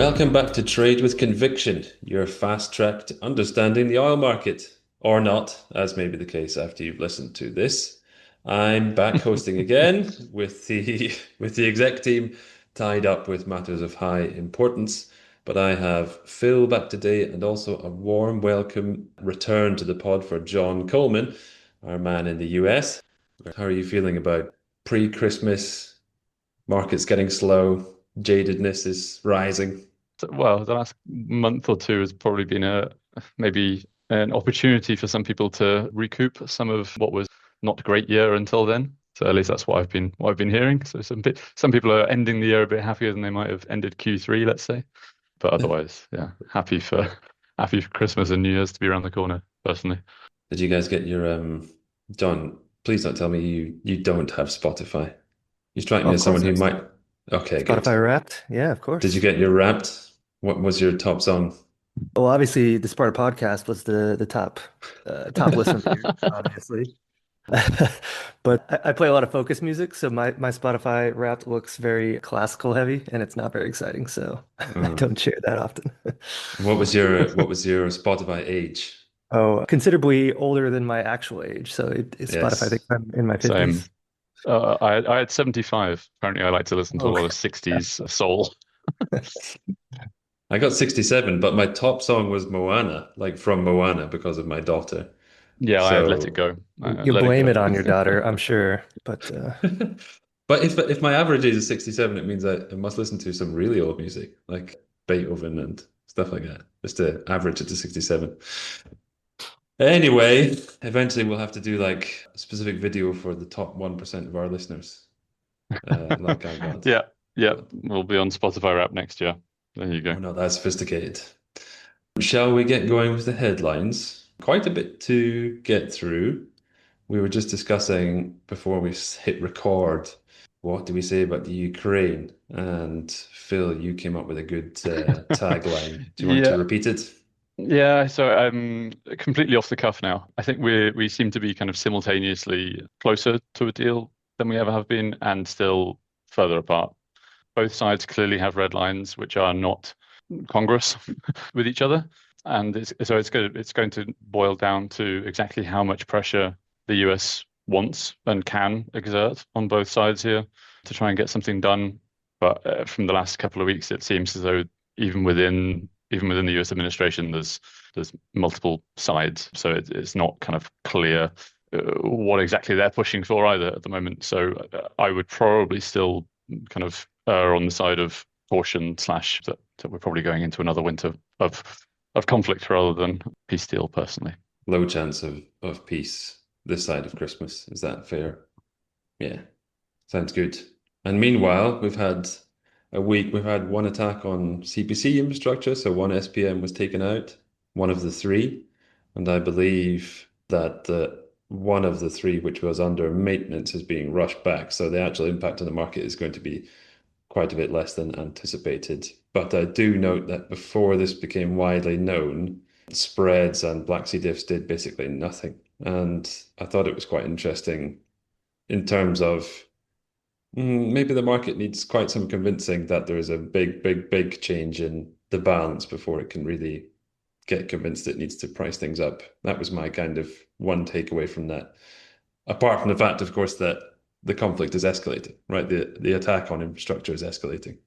Welcome back to Trade with Conviction, your fast track to understanding the oil market, or not, as may be the case after you've listened to this. I'm back hosting again with the with the exec team tied up with matters of high importance. But I have Phil back today and also a warm welcome return to the pod for John Coleman, our man in the US. How are you feeling about pre-Christmas? Market's getting slow, jadedness is rising. Well, the last month or two has probably been a maybe an opportunity for some people to recoup some of what was not a great year until then. So at least that's what I've been hearing. So some people are ending the year a bit happier than they might have ended Q3, let's say. But otherwise, yeah, happy for Christmas and New Year's to be around the corner, personally. Did you guys get your John, please don't tell me you don't have Spotify. You strike Oh, me of as someone course, I who have might. Okay, good. Spotify Wrapped. Yeah, of Did you course. get your Wrapped? What was your top song? Well, obviously, the Sparta podcast was the top listen for years, obviously. But I play a lot of focus music, so my Spotify Wrapped looks very classical heavy, and it's not very exciting. So I Uh, don't share that often. what was your Spotify age? Oh, considerably older than my actual age. So Spotify Yes. thinks I'm in my Same. 50s. I had 75. Apparently, I like to listen to a Oh, lot of 60s soul. I got 67, but my top song was Moana, like from Moana because of my daughter. Yeah, I had Let It So Go. you Let It blame Go. it on your daughter, I'm sure. But But if my average age is 67, it means I must listen to some really old music, like Beethoven and stuff like that, just to average it to 67. Anyway, eventually we'll have to do like a specific video for the top 1% of our listeners, like I got. Yeah, yeah. But We'll be on Spotify Rap next year. There you go. we're not that sophisticated. Shall we get going with the headlines? Quite a bit to get through. We were just discussing before we hit record, what do we say about the Ukraine? And Phil, you came up with a good tagline. Do you want to Yeah, repeat it? yeah. So completely off the cuff now. I think we seem to be kind of simultaneously closer to a deal than we ever have been, and still further apart. Both sides clearly have red lines which are not congruous with each other, and it's going to boil down to exactly how much pressure the US wants and can exert on both sides here to try and get something done. But from the last couple of weeks, it seems as though even within the US administration, there's multiple sides, so it's not kind of clear what exactly they're pushing for either at the moment. So I would probably still kind of err on the side of caution slash that we're probably going into another winter of conflict rather than peace deal personally. Low chance of peace this side of Christmas. Is that fair? Yeah, sounds good. And meanwhile, we've had one attack on CPC infrastructure, so one SPM was taken out, one of the three, and I believe that one of the three, which was under maintenance, is being rushed back. So the actual impact on the market is going to be quite a bit less than anticipated. But I do note that before this became widely known, spreads and Black Sea diffs did basically nothing. And I thought it was quite interesting in terms of maybe the market needs quite some convincing that there is a big, big, big change in the balance before it can really get convinced it needs to price things up. That was my kind of one takeaway from that. Apart from the fact, of course, that the conflict is escalating, right? The attack on infrastructure is escalating.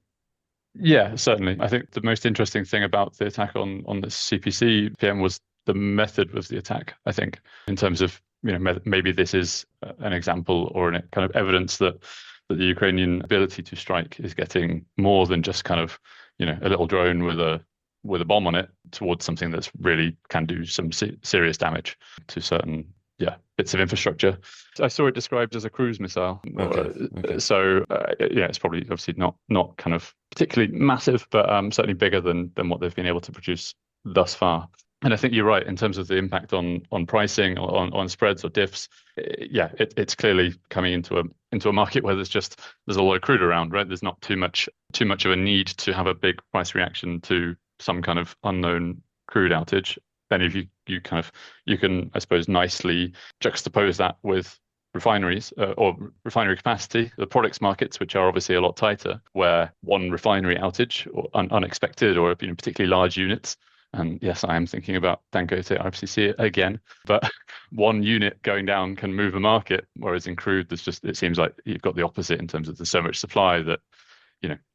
Yeah, certainly. I think the most interesting thing about the attack on the CPC PM was the method of the attack. I think in terms of maybe this is an example or an kind of evidence that the Ukrainian ability to strike is getting more than just kind of a little drone with a bomb on it towards something that's really can do some serious damage to certain bits of infrastructure. I saw it described as a cruise missile. Okay, okay. So it's probably obviously not kind of particularly massive, but certainly bigger than what they've been able to produce thus far. And I think you're right in terms of the impact on pricing, on spreads or diffs. It's clearly coming into a market where there's a lot of crude around, right? There's not too much of a need to have a big price reaction to some kind of unknown crude outage. Then if you can, I suppose, nicely juxtapose that with refineries or refinery capacity, the products markets, which are obviously a lot tighter, where one refinery outage or unexpected or particularly large units. And yes, I am thinking about Dangote RFCC again, but one unit going down can move a market, whereas in crude, it seems like you've got the opposite in terms of there's so much supply that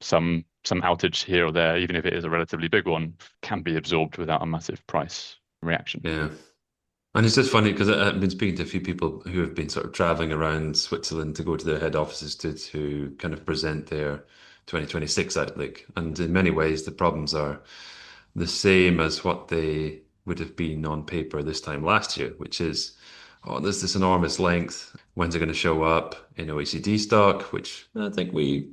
some outage here or there, even if it is a relatively big one, can be absorbed without a massive price reaction. Yeah. And it's just funny because I've been speaking to a few people who have been sort of traveling around Switzerland to go to their head offices to kind of present their 2026 outlook. And in many ways, the problems are the same as what they would have been on paper this time last year, which is, oh, there's this enormous length. When's it going to show up in OECD stock, which I think we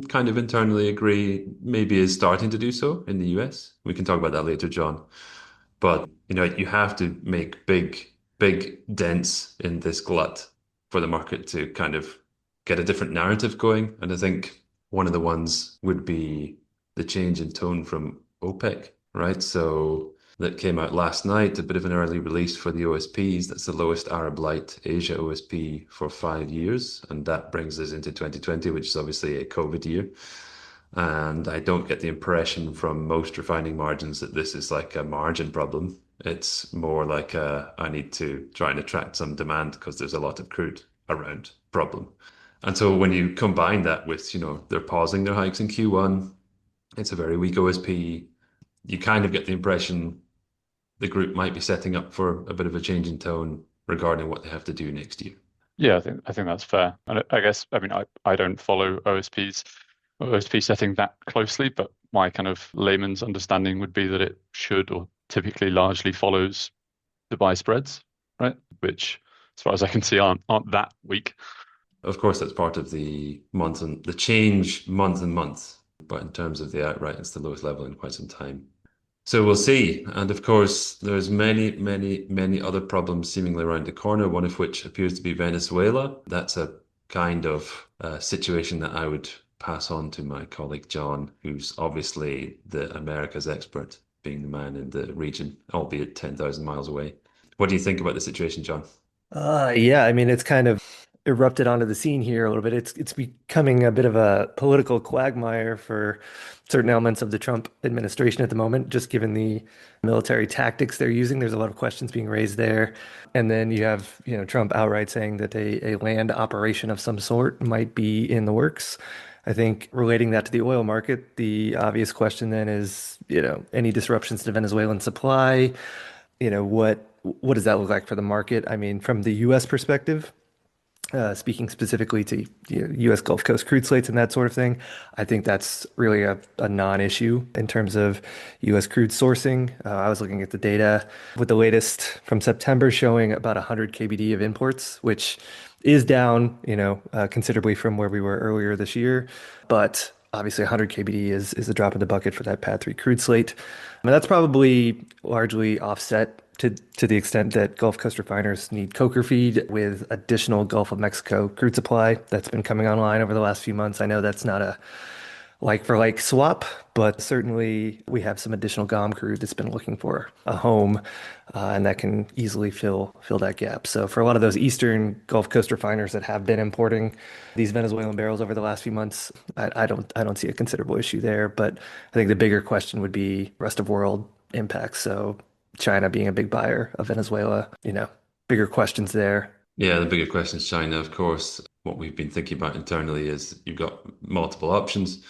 kind of internally agree maybe is starting to do so in the US. We can talk about that later, John. But you have to make big dents in this glut for the market to kind of get a different narrative going. And I think one of the ones would be the change in tone from OPEC, right? So that came out last night, a bit of an early release for the OSPs. That's the lowest Arab Light Asia OSP for 5 years. And that brings us into 2020, which is obviously a COVID year. And I don't get the impression from most refining margins that this is like a margin problem. It's more like I need to try and attract some demand because there's a lot of crude around problem. And so when you combine that with, they're pausing their hikes in Q1, it's a very weak OSP, you kind of get the impression the group might be setting up for a bit of a change in tone regarding what they have to do next year. Yeah, I think that's fair. And I guess, I don't follow OSP setting that closely, but my kind of layman's understanding would be that it should or typically largely follows Dubai spreads, right? Which, as far as I can see, aren't that weak. Of course, that's part of the change month and month, but in terms of the outright, it's the lowest level in quite some time. So we'll see. And of course, there's many other problems seemingly around the corner, one of which appears to be Venezuela. That's a kind of situation that I would pass on to my colleague John, who's obviously the America's expert, being the man in the region, albeit 10,000 miles away. What do you think about the situation, John? Yeah, I mean, it's kind of erupted onto the scene here a little bit. It's becoming a bit of a political quagmire for certain elements of the Trump administration at the moment, just given the military tactics they're using. There's a lot of questions being raised there. And then you have, Trump outright saying that a land operation of some sort might be in the works. I think relating that to the oil market, the obvious question then is, any disruptions to Venezuelan supply, what does that look like for the market? I mean, from the U.S. perspective, speaking specifically to U.S. Gulf Coast crude slates and that sort of thing, I think that's really a non-issue in terms of U.S. crude sourcing. I was looking at the data with the latest from September showing about 100 KBD of imports, which is down, considerably from where we were earlier this year. But obviously 100 KBD is a drop in the bucket for that PADD 3 crude slate. I mean, that's probably largely offset to the extent that Gulf Coast refiners need coker feed with additional Gulf of Mexico crude supply that's been coming online over the last few months. I know that's not a like for like swap, but certainly we have some additional GOM crude that's been looking for a home, and that can easily fill that gap. So for a lot of those Eastern Gulf Coast refiners that have been importing these Venezuelan barrels over the last few months, I don't see a considerable issue there. But I think the bigger question would be rest of world impacts. So China being a big buyer of Venezuela, bigger questions there. Yeah, the bigger question is China, of course. What we've been thinking about internally is you've got multiple options,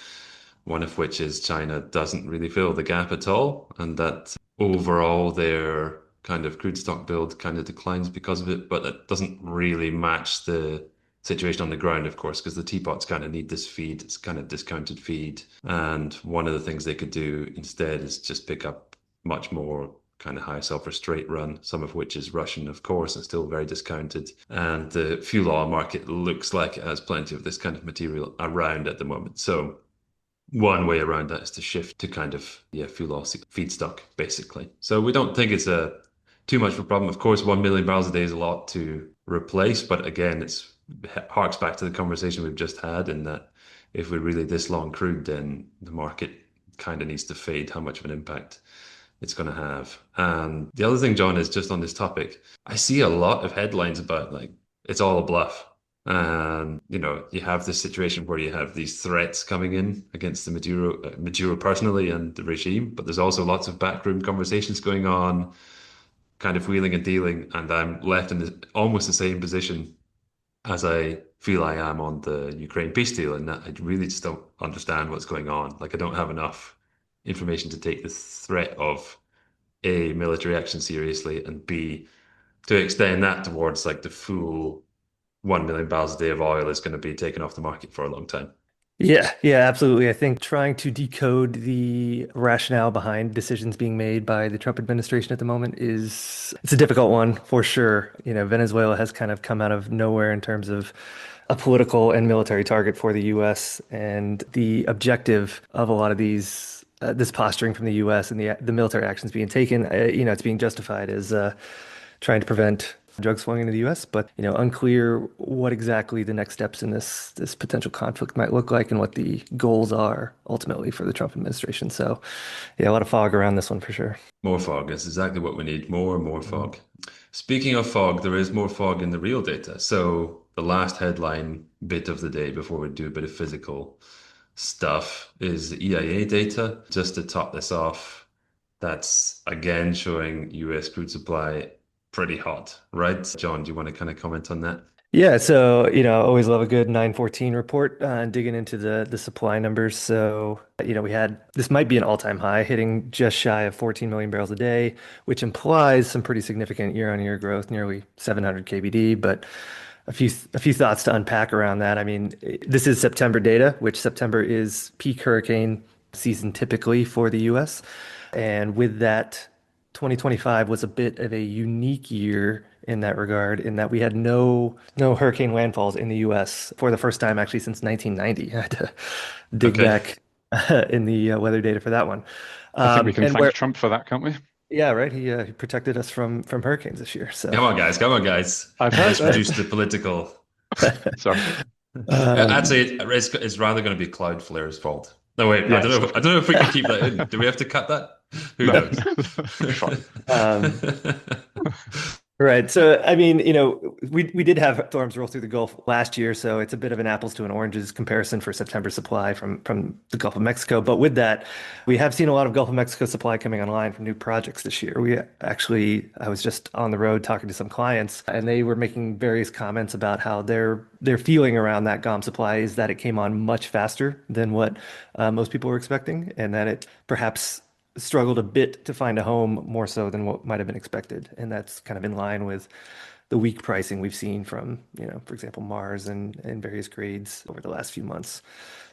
one of which is China doesn't really fill the gap at all, and that overall their kind of crude stock build kind of declines because of it, but it doesn't really match the situation on the ground, of course, because the teapots kind of need this feed. It's kind of discounted feed. And one of the things they could do instead is just pick up much more kind of high sulfur straight run, some of which is Russian, of course, and still very discounted. And the fuel oil market looks like it has plenty of this kind of material around at the moment. So one way around that is to shift to kind of fuel oil feedstock, basically. So we don't think it's a too much of a problem. Of course, 1 million barrels a day is a lot to replace, but again, it's harks back to the conversation we've just had in that if we're really this long crude, then the market kind of needs to fade how much of an impact it's going to have. And the other thing, John, is just on this topic, I see a lot of headlines about like it's all a bluff. And, you have this situation where you have these threats coming in against the Maduro personally and the regime, but there's also lots of backroom conversations going on, kind of wheeling and dealing, and I'm left in almost the same position as I feel I am on the Ukraine peace deal, and that I really just don't understand what's going on. Like, I don't have enough information to take the threat of A, military action seriously, and B, to extend that towards like the full 1 million barrels a day of oil is going to be taken off the market for a long time. Yeah, yeah, absolutely. I think trying to decode the rationale behind decisions being made by the Trump administration at the moment is it's a difficult one for sure. Venezuela has kind of come out of nowhere in terms of a political and military target for the US, and the objective of a lot of this posturing from the US and the military actions being taken, it's being justified as trying to prevent drugs flowing into the U.S., but unclear what exactly the next steps in this potential conflict might look like and what the goals are ultimately for the Trump administration. So, yeah, a lot of fog around this one for sure. More fog is exactly what we need. More and more Mhm. fog. Speaking of fog, there is more fog in the real data. So the last headline bit of the day before we do a bit of physical stuff is the EIA data. Just to top this off, that's again showing US crude supply pretty hot, right? John, do you want to kind of comment on that? Yeah, so always love a good 914 report digging into the supply numbers. So we had this might be an all-time high, hitting just shy of 14 million barrels a day, which implies some pretty significant year-on-year growth, nearly 700 kbd. But a few thoughts to unpack around that. I mean, this is September data, which September is peak hurricane season typically for the U.S. And with that, 2025 was a bit of a unique year in that regard, in that we had no hurricane landfalls in the U.S. for the first time actually since 1990. I had to dig Okay. back in the weather data for that one. I think we can And thank where, Trump for that, can't we? yeah, right. He protected us from hurricanes this year. So Come on, guys. Come on, guys. I've heard Let's that. reduce the political. Sorry. I'd um, say it's rather going to be Cloudflare's fault. No, wait. I don't Yes. know. I don't know if we can keep that in. Do we have to cut that? Who No. knows? It'll be fine. um, Right. So, I mean, we did have storms roll through the Gulf last year, so it's a bit of an apples to an oranges comparison for September supply from the Gulf of Mexico. But with that, we have seen a lot of Gulf of Mexico supply coming online from new projects this year. I was just on the road talking to some clients, and they were making various comments about how their feeling around that GOM supply is that it came on much faster than what most people were expecting, and that it perhaps struggled a bit to find a home more so than what might have been expected. And that's kind of in line with the weak pricing we've seen from, for example, Mars and various grades over the last few months.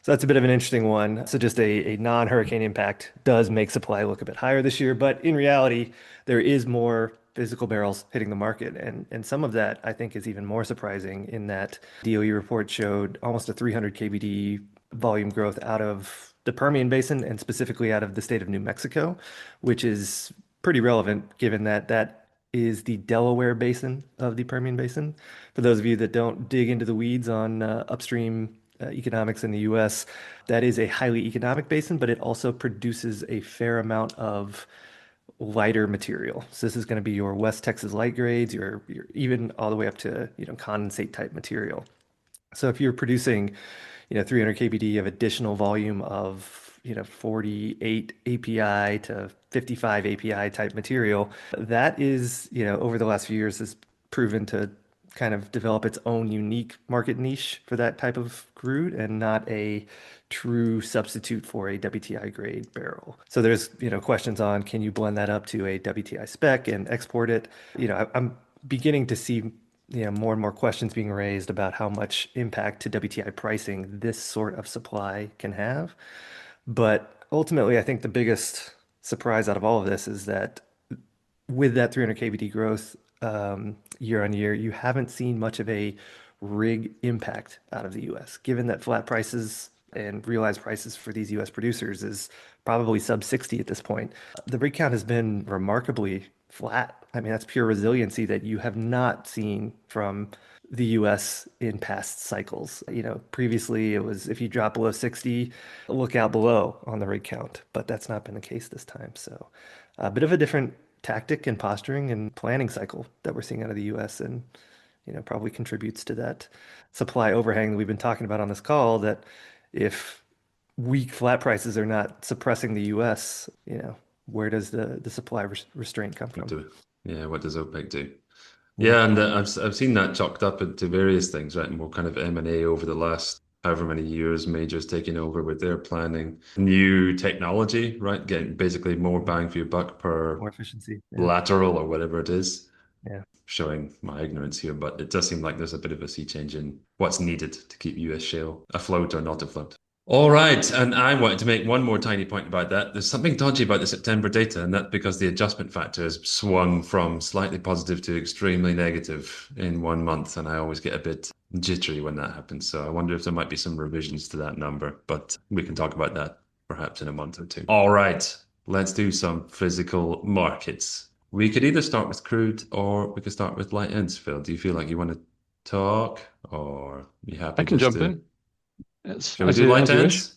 So that's a bit of an interesting one. So just a non-hurricane impact does make supply look a bit higher this year, but in reality, there is more physical barrels hitting the market. And some of that I think is even more surprising in that DOE report showed almost a 300 kbd volume growth out of the Permian Basin and specifically out of the state of New Mexico, which is pretty relevant given that that is the Delaware Basin of the Permian Basin. For those of you that don't dig into the weeds on upstream economics in the US, that is a highly economic basin, but it also produces a fair amount of lighter material. So this is going to be your West Texas light grades, your even all the way up to, condensate type material. So if you're producing, 300 kbd of additional volume of, 48 API to 55 API type material, that is, over the last few years has proven to kind of develop its own unique market niche for that type of crude and not a true substitute for a WTI grade barrel. So there's, questions on can you blend that up to a WTI spec and export it? I'm beginning to see more and more questions being raised about how much impact to WTI pricing this sort of supply can have. But ultimately, I think the biggest surprise out of all of this is that with that 300 kbd growth year on year, you haven't seen much of a rig impact out of the US, given that flat prices and realized prices for these US producers is probably sub 60 at this point. The rig count has been remarkably flat. I mean, that's pure resiliency that you have not seen from the US in past cycles. Previously it was if you drop below 60, look out below on the rig count, but that's not been the case this time. So a bit of a different tactic and posturing and planning cycle that we're seeing out of the US. And probably contributes to that supply overhang that we've been talking about on this call, that if weak flat prices are not suppressing the US, where does the supply restraint come What from? do, yeah, what does OPEC do? Yeah. Yeah, and I've seen that chalked up into various things, right? More kind of M&A over the last however many years, majors taking over with their planning, new technology, right? Getting basically more bang for your buck per More efficiency. Yeah. lateral or whatever it is. Yeah. Showing my ignorance here, but it does seem like there's a bit of a sea change in what's needed to keep US shale afloat or not afloat. All right, and I wanted to make one more tiny point about that. There's something dodgy about the September data, and that's because the adjustment factor has swung from slightly positive to extremely negative in 1 month, and I always get a bit jittery when that happens. So I wonder if there might be some revisions to that number, but we can talk about that perhaps in a month or two. All right, let's do some physical markets. We could either start with crude or we could start with light ends. Phil, do you feel like you want to talk, or are you I happy can just jump to? in. It's Shall we do light as you wish. ends?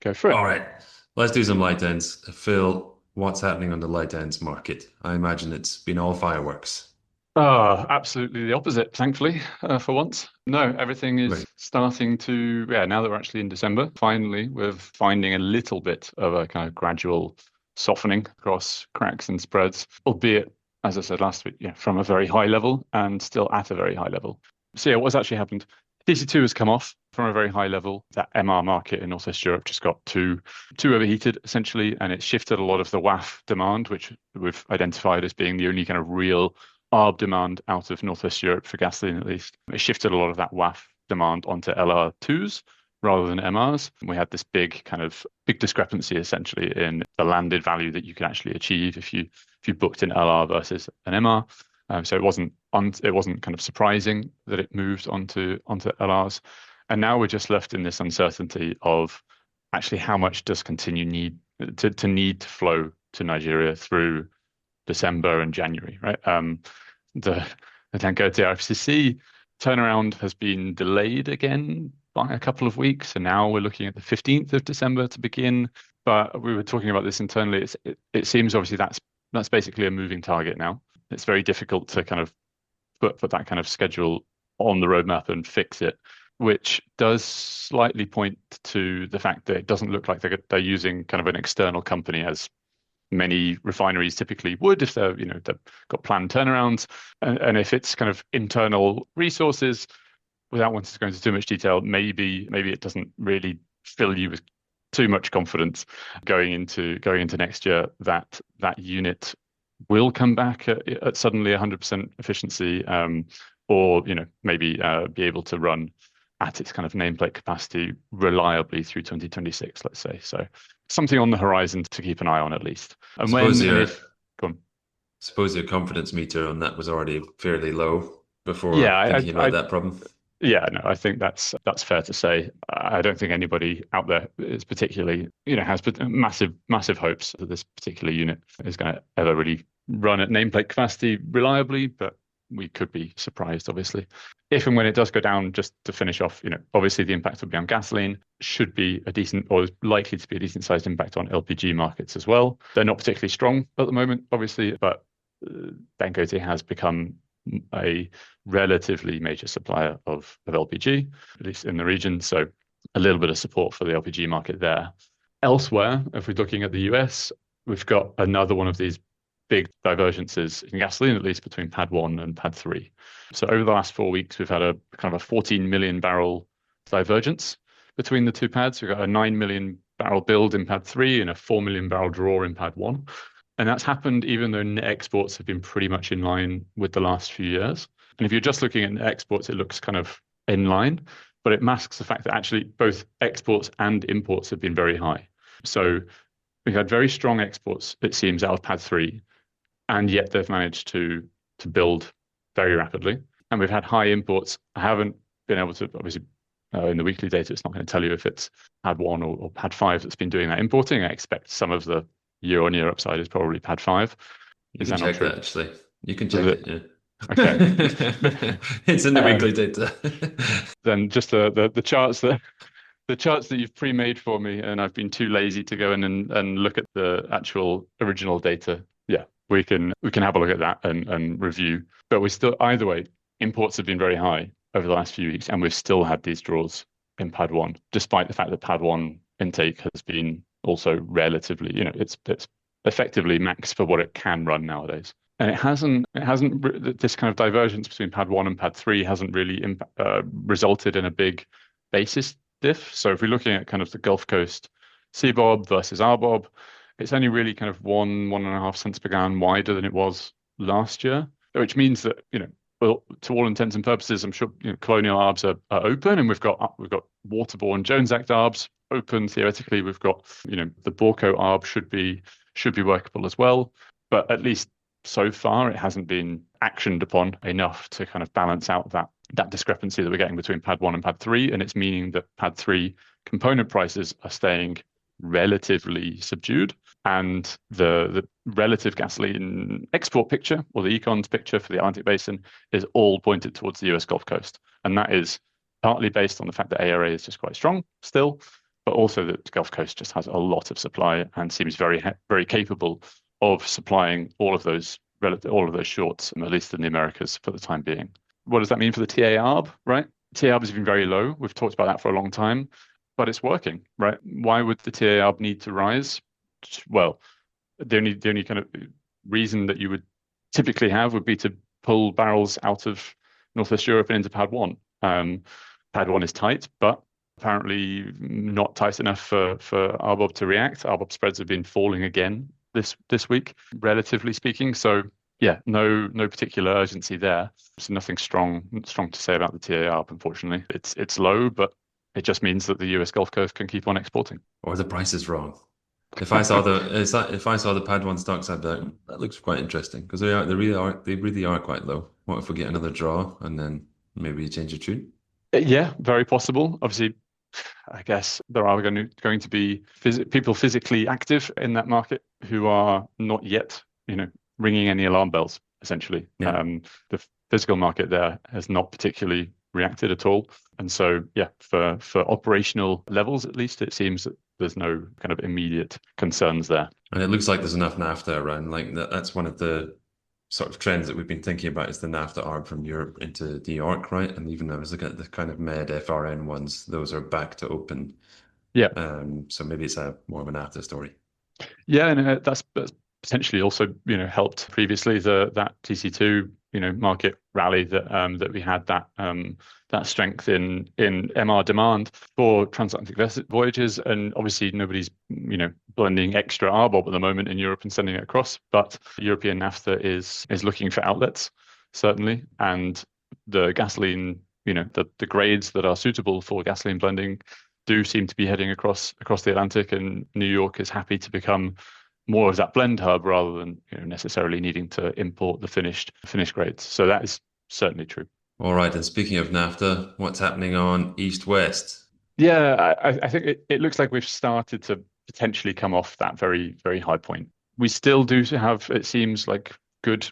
Go for All it. right, let's do some light ends. Phil, what's happening on the light ends market? I imagine it's been all fireworks. Absolutely the opposite, thankfully, for once. No, everything is Right. starting to, yeah, now that we're actually in December, finally, we're finding a little bit of a kind of gradual softening across cracks and spreads, albeit, as I said last week, yeah, from a very high level and still at a very high level. So, yeah, what's actually happened? TC2 has come off from a very high level. That MR market in Northwest Europe just got too overheated, essentially, and it shifted a lot of the WAF demand, which we've identified as being the only kind of real ARB demand out of Northwest Europe for gasoline, at least. It shifted a lot of that WAF demand onto LR2s rather than MRs. We had this big discrepancy essentially in the landed value that you can actually achieve if you booked an LR versus an MR. So it wasn't kind of surprising that it moved onto LRs, and now we're just left in this uncertainty of actually how much does continue need to flow to Nigeria through December and January, right? The Dangote RFCC turnaround has been delayed again by a couple of weeks, and now we're looking at the 15th of December to begin. But we were talking about this internally. It seems obviously that's basically a moving target now. It's very difficult to kind of put that kind of schedule on the roadmap and fix it, which does slightly point to the fact that it doesn't look like they're using kind of an external company, as many refineries typically would if they've got planned turnarounds. And if it's kind of internal resources, without wanting to go into too much detail, maybe it doesn't really fill you with too much confidence going into next year that unit will come back at suddenly 100% efficiency, or maybe be able to run at its kind of nameplate capacity reliably through 2026, let's say. So something on the horizon to keep an eye on at least. And Suppose when and your if, go on. suppose your confidence meter on that was already fairly low Yeah, before thinking about that problem. yeah, no, I think that's fair to say. I don't think anybody out there is particularly, has massive hopes that this particular unit is going to ever really run at nameplate capacity reliably, but we could be surprised, obviously. If and when it does go down, just to finish off, obviously the impact would be on gasoline, should be a decent, or is likely to be a decent sized impact on LPG markets as well. They're not particularly strong at the moment, obviously, but Dangote has become a relatively major supplier of LPG, at least in the region. So a little bit of support for the LPG market there. Elsewhere, if we're looking at the US, we've got another one of these big divergences in gasoline, at least between pad 1 and pad 3. So over the last 4 weeks, we've had a kind of a 14 million barrel divergence between the two pads. We've got a 9 million barrel build in pad 3 and a 4 million barrel draw in pad 1. And that's happened even though net exports have been pretty much in line with the last few years. And if you're just looking at net exports, it looks kind of in line, but it masks the fact that actually both exports and imports have been very high. So we've had very strong exports, it seems, out of pad 3, and yet they've managed to build very rapidly. And we've had high imports. I haven't been able to, obviously, in the weekly data, it's not going to tell you if it's pad 1 or pad 5 that's been doing that importing. I expect some of the year-on-year upside is probably pad 5. You Is can that not check true? that actually. You can Is check it? it, yeah. Okay. It's in the weekly data. Then just the charts that you've pre-made for me, and I've been too lazy to go in and look at the actual original data. Yeah, we can have a look at that and review. But we still, either way, imports have been very high over the last few weeks, and we've still had these draws in Pad 1, despite the fact that Pad 1 intake has been also relatively, it's effectively max for what it can run nowadays. And this kind of divergence between Pad 1 and Pad 3 hasn't really resulted in a big basis diff. So if we're looking at kind of the Gulf Coast CBOB versus RBOB, it's only really kind of 1.5 cents per gallon wider than it was last year, which means that, well, to all intents and purposes, I'm sure colonial arbs are open, and we've got waterborne Jones Act arbs open. Theoretically, we've got the Borco arb should be workable as well, but at least so far it hasn't been actioned upon enough to kind of balance out that discrepancy that we're getting between Pad 1 and Pad 3, and it's meaning that Pad 3 component prices are staying relatively subdued, and the relative gasoline export picture, or the econs picture for the Atlantic Basin, is all pointed towards the US Gulf Coast. And that is partly based on the fact that ARA is just quite strong still, but also that the Gulf Coast just has a lot of supply and seems very, very capable of supplying all of those shorts, at least in the Americas for the time being. What does that mean for the TA arb, right? TA arb has been very low. We've talked about that for a long time, but it's working, right? Why would the TA arb need to rise? Well, the only kind of reason that you would typically have would be to pull barrels out of Northwest Europe and into Pad 1. Pad 1 is tight, but apparently not tight enough for RBOB to react. RBOB spreads have been falling again this week, relatively speaking. So yeah, no particular urgency there. There's nothing strong to say about the TA arb, unfortunately. It's low, but it just means that the US Gulf Coast can keep on exporting. Or the price is wrong. If I saw the Pad 1 stocks, I'd be like, that looks quite interesting, because they really are quite low. What if we get another draw and then maybe you change your tune? Yeah, very possible. Obviously, I guess there are going to be people physically active in that market who are not yet, ringing any alarm bells, essentially. Yeah. The physical market there has not particularly reacted at all. And so, yeah, for operational levels, at least, it seems that there's no kind of immediate concerns there. And it looks like there's enough naphtha around. Like that's one of the sort of trends that we've been thinking about, is the naphtha arb from Europe into New York, right? And even I was looking at the kind of Med FRN ones, those are back to open. Yeah. So maybe it's more of a naphtha story. Yeah, and that's potentially also helped previously that TC2 market rally that we had, that strength in MR demand for transatlantic voyages, and obviously nobody's blending extra RBOB at the moment in Europe and sending it across, but European naphtha is looking for outlets, certainly, and the gasoline, the grades that are suitable for gasoline blending do seem to be heading across the Atlantic, and New York is happy to become more of that blend hub rather than necessarily needing to import the finished grades. So that is certainly true. All right, and speaking of naphtha, what's happening on East-West? Yeah, I think it looks like we've started to potentially come off that very, very high point. We still do have, it seems like, good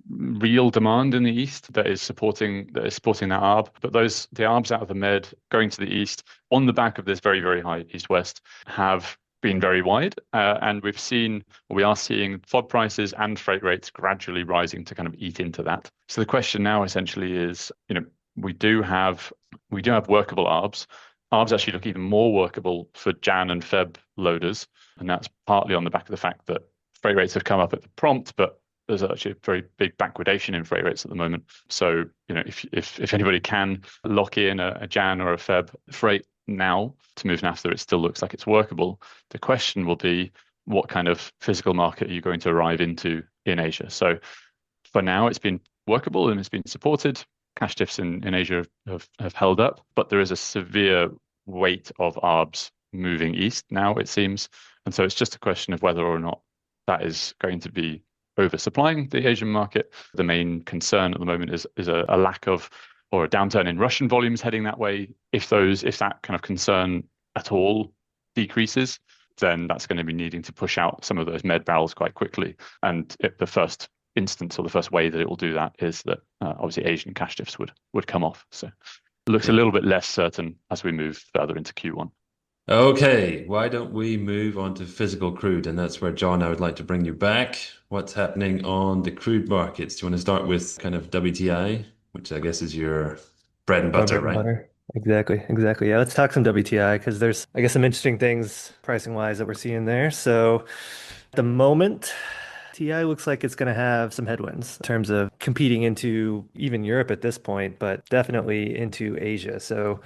real demand in the east that is supporting that arb, but the arbs out of the Med going to the east on the back of this very, very high east-west have been very wide, and we are seeing FOB prices and freight rates gradually rising to kind of eat into that. So the question now essentially is, we do have workable arbs. Arbs actually look even more workable for Jan and Feb loaders, and that's partly on the back of the fact that freight rates have come up at the prompt, but there's actually a very big backwardation in freight rates at the moment. So, if anybody can lock in a Jan or a Feb freight now to move naphtha, it still looks like it's workable. The question will be, what kind of physical market are you going to arrive into in Asia? So for now, it's been workable and it's been supported. Cash diffs in Asia have held up, but there is a severe weight of arbs moving east now, it seems. And so it's just a question of whether or not that is going to be oversupplying the Asian market. The main concern at the moment is a lack of, or a downturn in Russian volumes heading that way. If that kind of concern at all decreases, then that's going to be needing to push out some of those Med barrels quite quickly. And the first instance, or the first way that it will do that, is that obviously Asian cash diffs would come off. So it looks a little bit less certain as we move further into Q1. Okay, why don't we move on to physical crude? And that's where, John, I would like to bring you back. What's happening on the crude markets? Do you want to start with kind of WTI? which I guess is your bread and My butter, bread and right? butter. Exactly, exactly. Yeah, let's talk some WTI because there's, I guess, some interesting things pricing wise that we're seeing there. So at the moment, TI looks like it's going to have some headwinds in terms of competing into even Europe at this point, but definitely into Asia. So,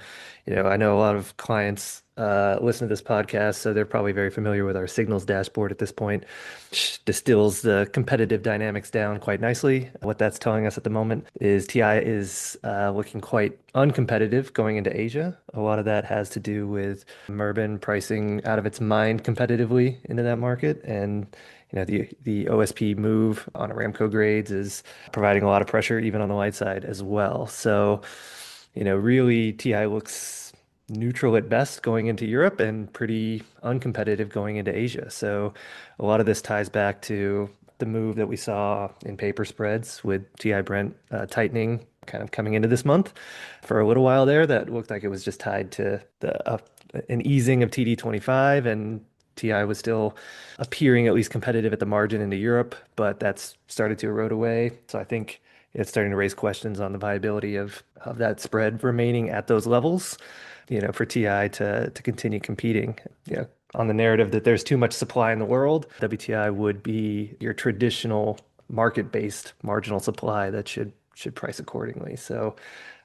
I know a lot of clients listen to this podcast, so they're probably very familiar with our signals dashboard at this point, which distills the competitive dynamics down quite nicely. What that's telling us at the moment is TI is looking quite uncompetitive going into Asia. A lot of that has to do with Murban pricing out of its mind competitively into that market, and the OSP move on Aramco grades is providing a lot of pressure even on the light side as well. So, really TI looks neutral at best going into Europe and pretty uncompetitive going into Asia. So, a lot of this ties back to the move that we saw in paper spreads with TI Brent tightening kind of coming into this month. For a little while there, that looked like it was just tied to an easing of TD25, and TI was still appearing at least competitive at the margin into Europe, but that's started to erode away. So I think it's starting to raise questions on the viability of that spread remaining at those levels, for TI to continue competing. On the narrative that there's too much supply in the world, WTI would be your traditional market-based marginal supply that should price accordingly. So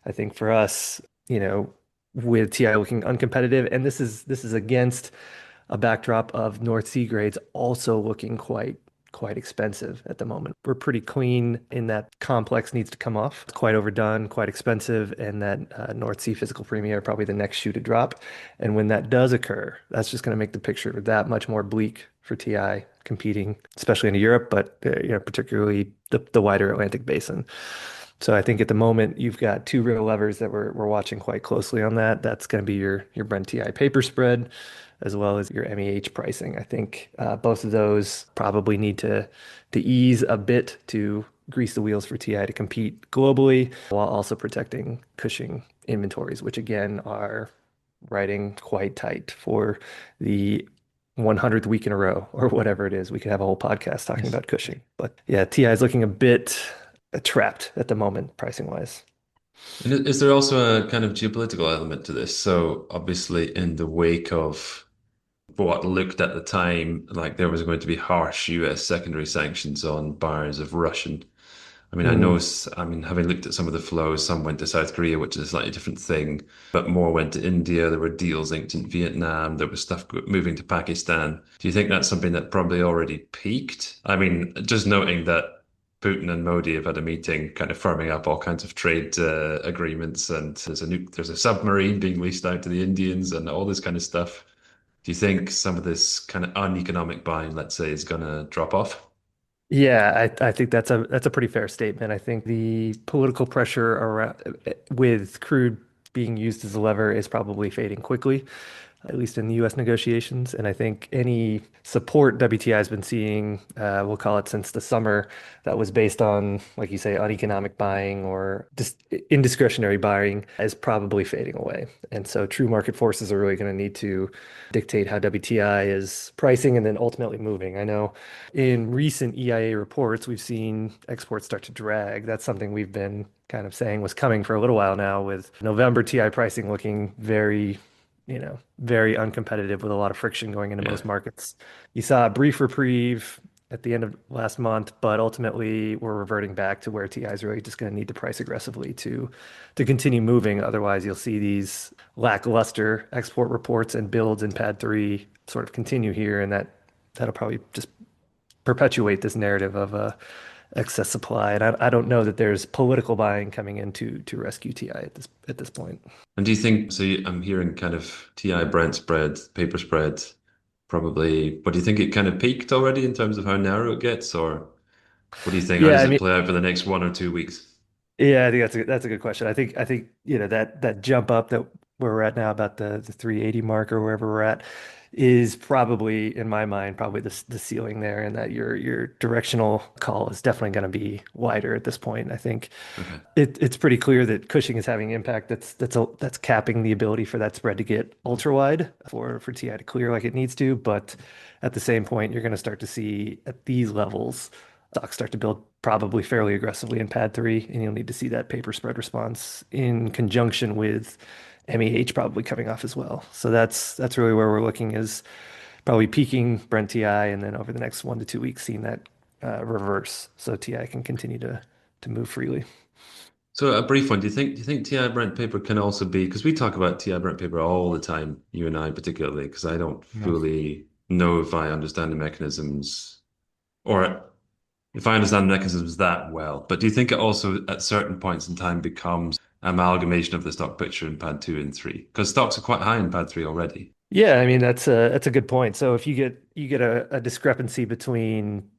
I think for us, with TI looking uncompetitive, and this is against a backdrop of North Sea grades also looking quite expensive at the moment. We're pretty clean in that complex needs to come off. It's quite overdone, quite expensive, and that North Sea physical premium are probably the next shoe to drop. And when that does occur, that's just going to make the picture that much more bleak for TI competing, especially in Europe, but particularly the wider Atlantic basin. So I think at the moment you've got two real levers that we're watching quite closely on that. That's going to be your Brent TI paper spread, as well as your MEH pricing. I think both of those probably need to ease a bit to grease the wheels for TI to compete globally, while also protecting Cushing inventories, which again are riding quite tight for the 100th week in a row or whatever it is. We could have a whole podcast talking about Cushing. But yeah, TI is looking a bit trapped at the moment, pricing wise. And is there also a kind of geopolitical element to this? So obviously, in the wake of what looked at the time like there was going to be harsh US secondary sanctions on buyers of Russian. I mean, I know, Mm. I mean, having looked at some of the flows, some went to South Korea, which is a slightly different thing, but more went to India. There were deals inked in Vietnam. There was stuff moving to Pakistan. Do you think that's something that probably already peaked? I mean, just noting that Putin and Modi have had a meeting, kind of firming up all kinds of trade agreements, and there's a submarine being leased out to the Indians, and all this kind of stuff. Do you think some of this kind of uneconomic buying, let's say, is going to drop off? Yeah, I think that's a pretty fair statement. I think the political pressure around with crude being used as a lever is probably fading quickly, at least in the US negotiations. And I think any support WTI has been seeing, we'll call it since the summer, that was based on, like you say, uneconomic buying or just indiscretionary buying is probably fading away. And so true market forces are really going to need to dictate how WTI is pricing and then ultimately moving. I know in recent EIA reports, we've seen exports start to drag. That's something we've been kind of saying was coming for a little while now, with November TI pricing looking very uncompetitive with a lot of friction going into Yeah. most markets. You saw a brief reprieve at the end of last month, but ultimately we're reverting back to where TI is really just going to need to price aggressively to continue moving. Otherwise, you'll see these lackluster export reports and builds in Pad 3 sort of continue here, and that'll probably just perpetuate this narrative of excess supply. And I don't know that there's political buying coming in to rescue TI at this point. And do you think, so I'm hearing kind of TI Brent spread, paper spread, probably, but do you think it kind of peaked already in terms of how narrow it gets? Or what do you think? How Yeah, does I it mean, play out for the next 1 or 2 weeks? yeah, I think that's a good question. I think that jump up that where we're at now, about the 380 mark or wherever we're at, is probably in my mind probably the ceiling there, and that your directional call is definitely going to be wider at this point. I think Okay. it's pretty clear that Cushing is having impact that's capping the ability for that spread to get ultra wide for TI to clear like it needs to. But at the same point, you're going to start to see at these levels stocks start to build probably fairly aggressively in pad three, and you'll need to see that paper spread response in conjunction with MEH probably coming off as well. So that's really where we're looking is probably peaking Brent TI, and then over the next 1 to 2 weeks, seeing that reverse, so TI can continue to move freely. So a brief one. Do you think TI Brent paper can also be, because we talk about TI Brent paper all the time, you and I particularly, because I don't Yeah. fully know if I understand the mechanisms or if I understand the mechanisms that well. But do you think it also at certain points in time becomes amalgamation of the stock picture in pad two and three? Because stocks are quite high in pad three already. Yeah, I mean that's a good point. So if you get a discrepancy between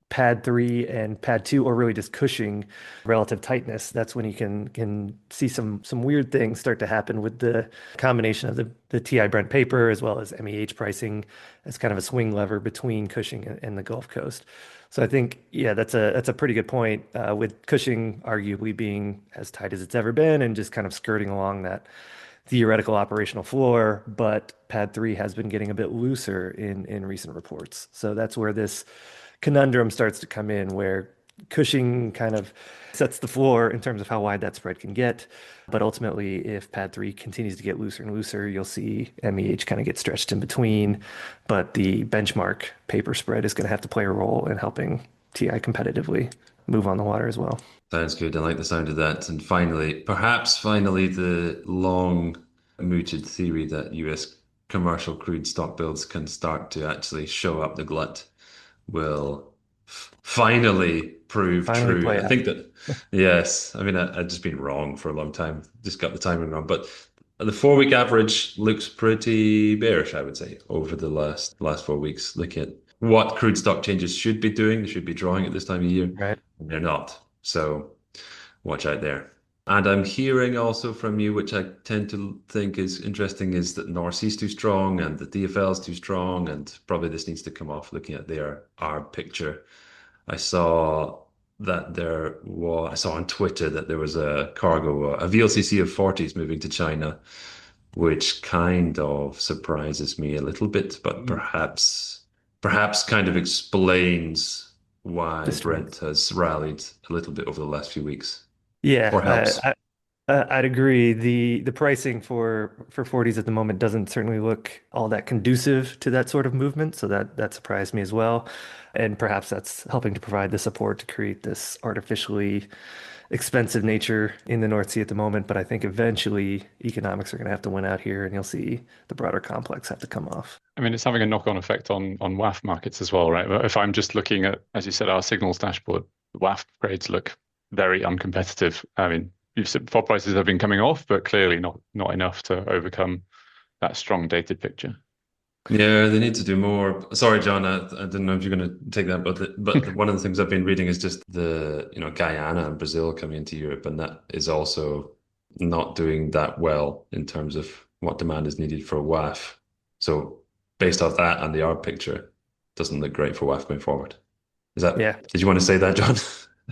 pad three and pad two, or really just Cushing relative tightness, that's when you can see some weird things start to happen with the combination of the TI Brent paper as well as MEH pricing as kind of a swing lever between Cushing and the Gulf Coast. So I think, yeah, that's a pretty good point, with Cushing arguably being as tight as it's ever been and just kind of skirting along that theoretical operational floor, but pad three has been getting a bit looser in recent reports. So that's where this conundrum starts to come in, where Cushing kind of sets the floor in terms of how wide that spread can get. But ultimately, if pad three continues to get looser and looser, you'll see MEH kind of get stretched in between. But the benchmark paper spread is going to have to play a role in helping TI competitively move on the water as well. Sounds good. I like the sound of that. And finally, perhaps finally, the long mooted theory that US commercial crude stock builds can start to actually show up the glut will finally prove Finally true. play I out. think that, yes, I mean, I've just been wrong for a long time, just got the timing wrong. But the 4 week average looks pretty bearish, I would say, over the last 4 weeks. Looking at what crude stock changes should be doing, they should be drawing at this time of year, Right. and they're not. So watch out there. And I'm hearing also from you, which I tend to think is interesting, is that North Sea's too strong and the DFL is too strong, and probably this needs to come off looking at their ARB picture. I saw I saw on Twitter that there was a cargo, a VLCC of 40s moving to China, which kind of surprises me a little bit, but Mm. perhaps kind of explains The why Brent strength. has rallied a little bit over the last few weeks, or Yeah, helps. I'd agree. The pricing for 40s at the moment doesn't certainly look all that conducive to that sort of movement, so that surprised me as well. And perhaps that's helping to provide the support to create this artificially expensive nature in the North Sea at the moment. But I think eventually economics are going to have to win out here, and you'll see the broader complex have to come off. I mean, it's having a knock-on effect on WAF markets as well, right? But if I'm just looking at, as you said, our signals dashboard, the WAF grades look very uncompetitive. I mean, you've said spot prices have been coming off, but clearly not enough to overcome that strong dated picture. Yeah, they need to do more. Sorry, John, I didn't know if you're going to take that, but one of the things I've been reading is just the, Guyana and Brazil coming into Europe, and that is also not doing that well in terms of what demand is needed for WAF. So based off that and the ARB picture, doesn't look great for WAF going forward. Yeah. Did you want to say that, John?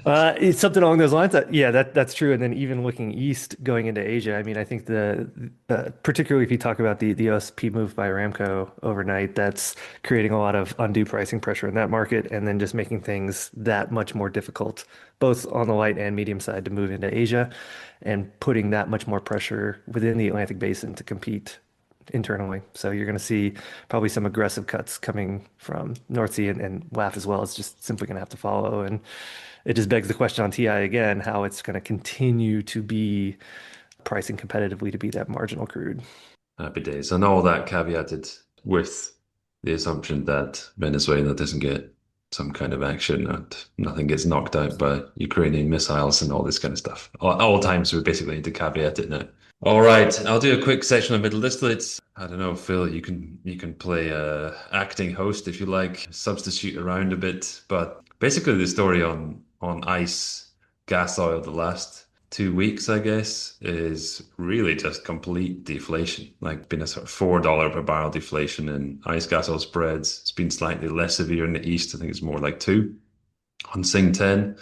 It's something along those lines. Yeah, that's true. And then even looking east, going into Asia, I mean, I think particularly if you talk about the OSP move by Aramco overnight, that's creating a lot of undue pricing pressure in that market, and then just making things that much more difficult, both on the light and medium side, to move into Asia, and putting that much more pressure within the Atlantic Basin to compete internally. So you're going to see probably some aggressive cuts coming from North Sea, and WAF as well is just simply going to have to follow. And it just begs the question on TI again, how it's going to continue to be pricing competitively to be that marginal crude. Happy days. And all that caveated with the assumption that Venezuela doesn't get some kind of action and nothing gets knocked out by Ukrainian missiles and all this kind of stuff. All times we basically need to caveat it now. All right, I'll do a quick section on middle distillates. I don't know, Phil, you can play acting host if you like, substitute around a bit, but basically the story on ICE gas oil the last 2 weeks, I guess, is really just complete deflation. Like been a sort of $4 per barrel deflation in ICE gas oil spreads. It's been slightly less severe in the east. I think it's more like two on Sing 10.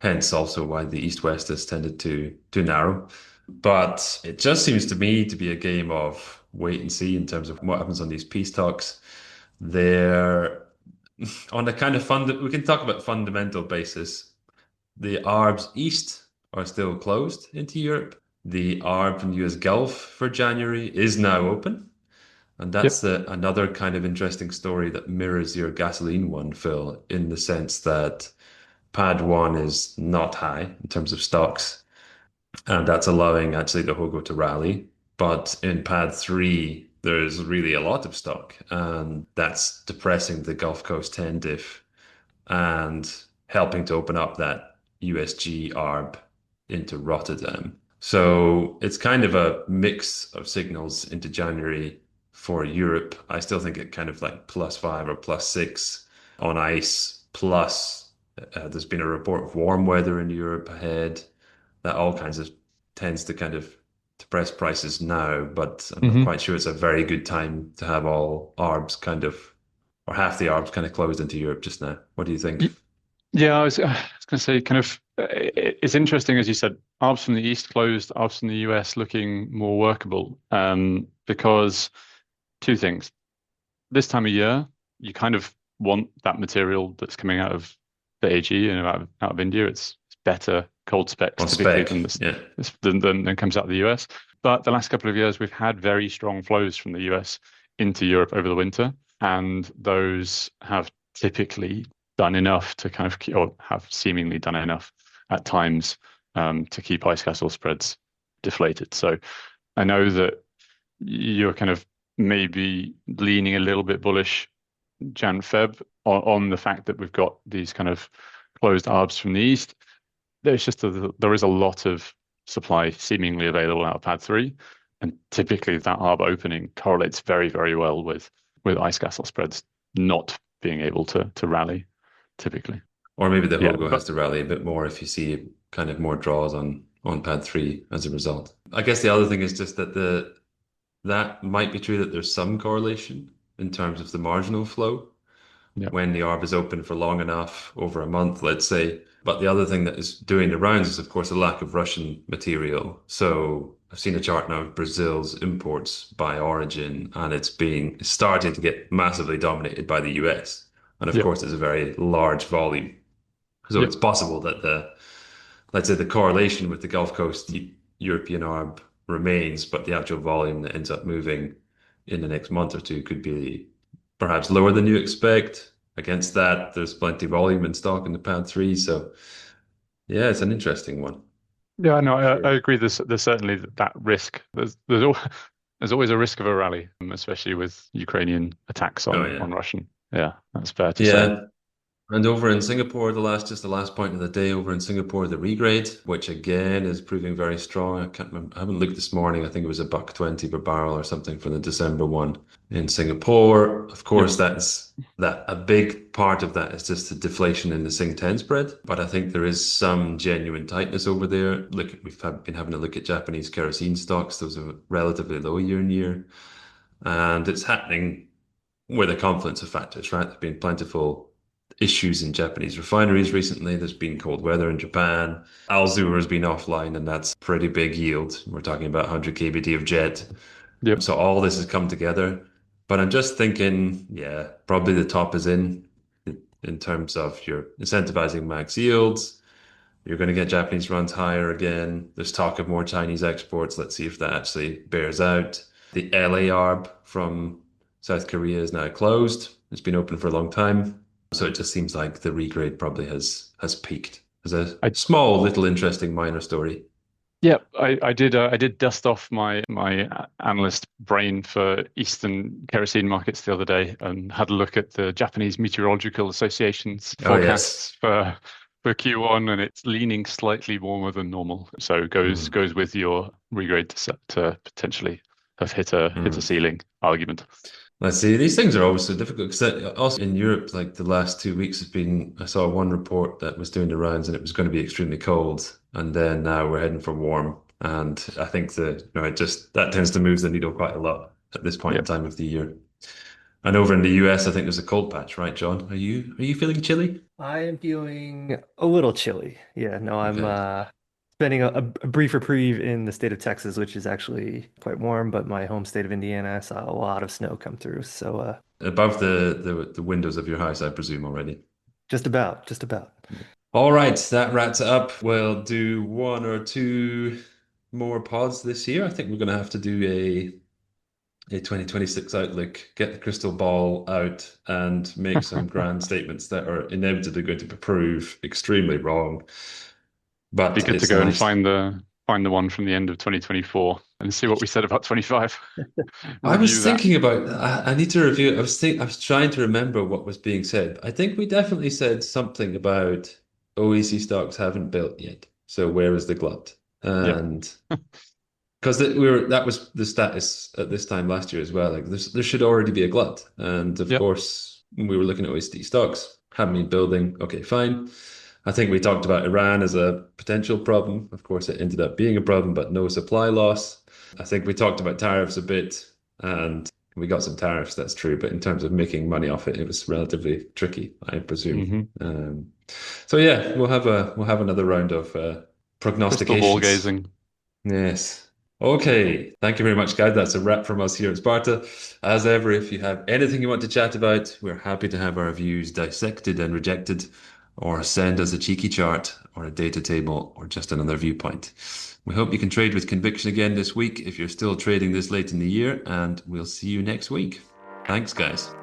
Hence also why the east-west has tended to narrow. But it just seems to me to be a game of wait and see in terms of what happens on these peace talks. There on a kind of we can talk about fundamental basis. The Arbs East are still closed into Europe. The Arb and US Gulf for January is now open. And Yep. that's another kind of interesting story that mirrors your gasoline one, Phil, in the sense that pad one is not high in terms of stocks, and that's allowing actually the Hogo to rally. But in pad three, there's really a lot of stock, and that's depressing the Gulf Coast 10 diff and helping to open up that USG ARB into Rotterdam. So it's kind of a mix of signals into January for Europe. I still think it kind of like +5 or +6 on ice. Plus, there's been a report of warm weather in Europe ahead. That all kinds of tends to kind of depress prices now, but I'm not Hmm. quite sure it's a very good time to have all ARBs kind of, or half the ARBs kind of closed into Europe just now. What do you think? Yeah, I was going to say, kind of, it's interesting as you said, arbs from the east closed, arbs from the US looking more workable. Because two things. This time of year, you kind of want that material that's coming out of the AG and out of India. It's better cold specs On typically spec, than this yeah. than comes out of the US. But the last couple of years, we've had very strong flows from the US into Europe over the winter, and those have typically done enough to kind of, or have seemingly done enough at times to keep ice castle spreads deflated. So I know that you're kind of maybe leaning a little bit bullish Jan Feb on the fact that we've got these kind of closed arbs from the east. There is a lot of supply seemingly available out of pad three, and typically that arb opening correlates very, very well with ice castle spreads not being able to rally typically. Or maybe the Yeah, Hogo but has to rally a bit more if you see kind of more draws on pad three as a result. I guess the other thing is just that the that might be true that there's some correlation in terms of the marginal flow yeah, when the arb is open for long enough, over a month, let's say. But the other thing that is doing the rounds is, of course, a lack of Russian material. So I've seen a chart now of Brazil's imports by origin, and it's starting to get massively dominated by the US. And of yeah, course, it's a very large volume. So yeah. it's possible that let's say the correlation with the Gulf Coast European arb remains, but the actual volume that ends up moving in the next month or two could be perhaps lower than you expect. Against that, there's plenty of volume in stock in the pad three. So yeah, it's an interesting one Yeah, no, for I sure. agree. There's certainly that risk. There's always a risk of a rally, especially with Ukrainian attacks Oh on yeah. Russian. Yeah, that's fair to say. Yeah. And over in Singapore, just the last point of the day, over in Singapore, the regrade, which again is proving very strong. I can't remember, I haven't looked this morning. I think it was a buck 20 per barrel or something for the December one in Singapore. Of Yep. course, that's that a big part of that is just the deflation in the Sing 10 spread. But I think there is some genuine tightness over there. Look, been having a look at Japanese kerosene stocks. Those are relatively low year on year. And it's happening with a confluence of factors, right? There've been plentiful issues in Japanese refineries recently. There's been cold weather in Japan. Al-Zour has been offline, and that's pretty big yield. We're talking about 100 kbd of jet. Yep. So all this has come together. But I'm just thinking, yeah, probably the top is in terms of your incentivizing max yields. You're going to get Japanese runs higher again. There's talk of more Chinese exports. Let's see if that actually bears out. The LA ARB from South Korea is now closed. It's been open for a long time. So it just seems like the regrade probably has peaked. As a I small, little, interesting minor story. Yeah, I did dust off my analyst brain for Eastern kerosene markets the other day and had a look at the Japanese Meteorological Association's Oh, yes. forecasts for Q1, and it's leaning slightly warmer than normal. So Mm, goes with your regrade to potentially have hit a mm. ceiling argument. Let's see. These things are always so difficult because also in Europe, like the last 2 weeks has been, I saw one report that was doing the rounds and it was going to be extremely cold. And then now we're heading for warm. And I think it just, that tends to move the needle quite a lot at this point in Yep. time of the year. And over in the US, I think there's a cold patch, right, John? Are you feeling chilly? I am feeling a little chilly. Yeah, no, I'm Okay. spending a brief reprieve in the state of Texas, which is actually quite warm, but my home state of Indiana, I saw a lot of snow come through. So above the windows of your house, I presume already. Just about, just about. All right, that wraps it up. We'll do one or two more pods this year. I think we're going to have to do a 2026 outlook, get the crystal ball out and make some grand statements that are inevitably going to prove extremely wrong. Be But good to it's go and nice. find the one from the end of 2024 and see what we said about 25. I Review was that. thinking about, I need to review it. I was trying to remember what was being said. I think we definitely said something about OEC stocks haven't built yet. So where is the glut? Yep. And because that was the status at this time last year as well. Like there should already be a glut, and of Yep. course we were looking at OSD stocks, haven't been building. Okay, fine. I think we talked about Iran as a potential problem. Of course, it ended up being a problem, but no supply loss. I think we talked about tariffs a bit, and we got some tariffs. That's true, but in terms of making money off it, it was relatively tricky, I presume. Hmm. So yeah, we'll have another round of Crystal ball prognostications. gazing. Yes. Okay. Thank you very much, guys. That's a wrap from us here at Sparta. As ever, if you have anything you want to chat about, we're happy to have our views dissected and rejected, or send us a cheeky chart or a data table or just another viewpoint. We hope you can trade with conviction again this week if you're still trading this late in the year, and we'll see you next week. Thanks, guys.